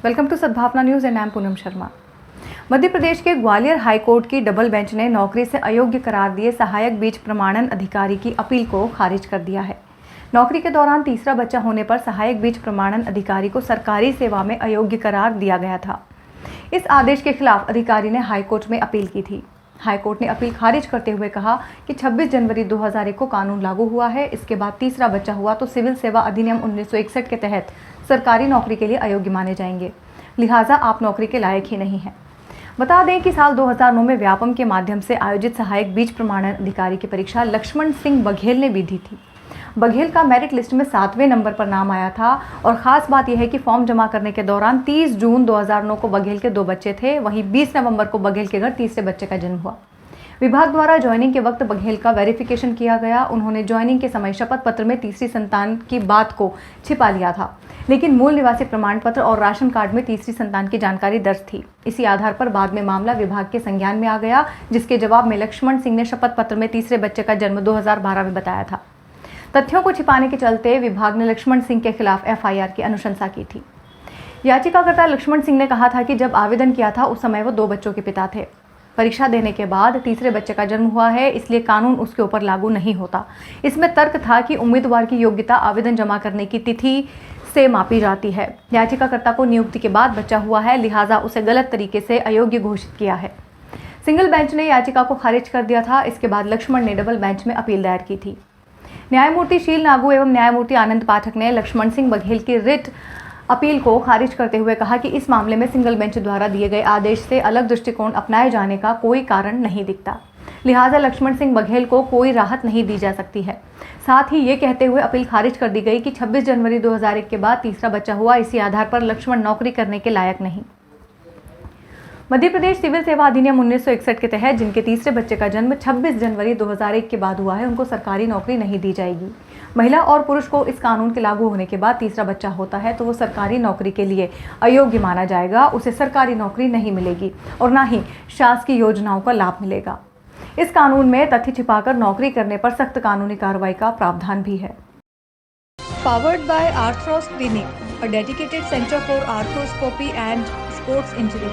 Welcome to Sadbhavna news and I am Poonam Sharma. Madhya Pradesh के Gwalior high court की double bench ने नौकरी से अयोग्य करार दिए सहायक बीज प्रमाणन अधिकारी की अपील को खारिज कर दिया है। नौकरी के दौरान तीसरा बच्चा होने पर सहायक बीज प्रमाणन अधिकारी को सरकारी सेवा में अयोग्य करार दिया गया था। इस आदेश के खिलाफ अधिकारी ने हाईकोर्ट में अपील की थी। हाईकोर्ट ने अपील खारिज करते हुए कहा कि 26 जनवरी 2001 को कानून लागू हुआ है। इसके बाद तीसरा बच्चा हुआ तो सिविल सेवा अधिनियम 1961 के तहत सरकारी नौकरी के लिए अयोग्य माने जाएंगे, लिहाजा आप नौकरी के लायक ही नहीं हैं। बता दें कि साल 2009 में व्यापम के माध्यम से आयोजित सहायक बीज प्रमाणन अधिकारी की परीक्षा लक्ष्मण सिंह बघेल ने भी दी थी। बघेल का मेरिट लिस्ट में 7वें नंबर पर नाम आया था और ख़ास बात यह है कि फॉर्म जमा करने के दौरान 30 जून 2009 को बघेल के 2 बच्चे थे, वहीं 20 नवंबर को बघेल के घर तीसरे बच्चे का जन्म हुआ। विभाग द्वारा ज्वाइनिंग के वक्त बघेल का वेरिफिकेशन किया गया। उन्होंने ज्वाइनिंग के समय शपथ पत्र में तीसरी संतान की बात को छिपा लिया था, लेकिन मूल निवासी प्रमाण पत्र और राशन कार्ड में तीसरी संतान की जानकारी दर्ज थी। इसी आधार पर बाद में मामला विभाग के संज्ञान में आ गया, जिसके जवाब में लक्ष्मण सिंह ने शपथ पत्र में तीसरे बच्चे का जन्म 2012 में बताया था। तथ्यों को छिपाने के चलते विभाग ने लक्ष्मण सिंह के खिलाफ एफआईआर की अनुशंसा की थी। याचिकाकर्ता लक्ष्मण सिंह ने कहा था कि जब आवेदन किया था उस समय वो 2 बच्चों के पिता थे। परीक्षा देने के बाद तीसरे बच्चे का जन्म हुआ है, इसलिए कानून उसके ऊपर लागू नहीं होता। इसमें तर्क था कि उम्मीदवार की योग्यता आवेदन जमा करने की तिथि से मापी जाती है। याचिकाकर्ता को नियुक्ति के बाद बच्चा हुआ है, लिहाजा उसे गलत तरीके से अयोग्य घोषित किया है। सिंगल बेंच ने याचिका को खारिज कर दिया था। इसके बाद लक्ष्मण ने डबल बेंच में अपील दायर की थी। न्यायमूर्ति शील नागू एवं न्यायमूर्ति आनंद पाठक ने लक्ष्मण सिंह बघेल की रिट अपील को खारिज करते हुए कहा कि इस मामले में सिंगल बेंच द्वारा दिए गए आदेश से अलग दृष्टिकोण अपनाए जाने का कोई कारण नहीं दिखता, लिहाजा लक्ष्मण सिंह बघेल को कोई राहत नहीं दी जा सकती है। साथ ही ये कहते हुए अपील खारिज कर दी गई कि 26 जनवरी 2001 के बाद तीसरा बच्चा हुआ, इसी आधार पर लक्ष्मण नौकरी करने के लायक नहीं। मध्य प्रदेश सिविल सेवा अधिनियम 1961 के तहत जिनके तीसरे बच्चे का जन्म 26 जनवरी 2001 के बाद हुआ है, उनको सरकारी नौकरी नहीं दी जाएगी। महिला और पुरुष को इस कानून के लागू होने के बाद तीसरा बच्चा होता है तो वो सरकारी नौकरी के लिए अयोग्य माना जाएगा, उसे सरकारी नौकरी नहीं मिलेगी और ना ही शासकीय योजनाओं का लाभ मिलेगा। इस कानून में तथ्य छिपाकर नौकरी करने पर सख्त कानूनी कार्रवाई का प्रावधान भी है। Powered by Arthros Clinic, a dedicated center for arthroscopy and sports injury.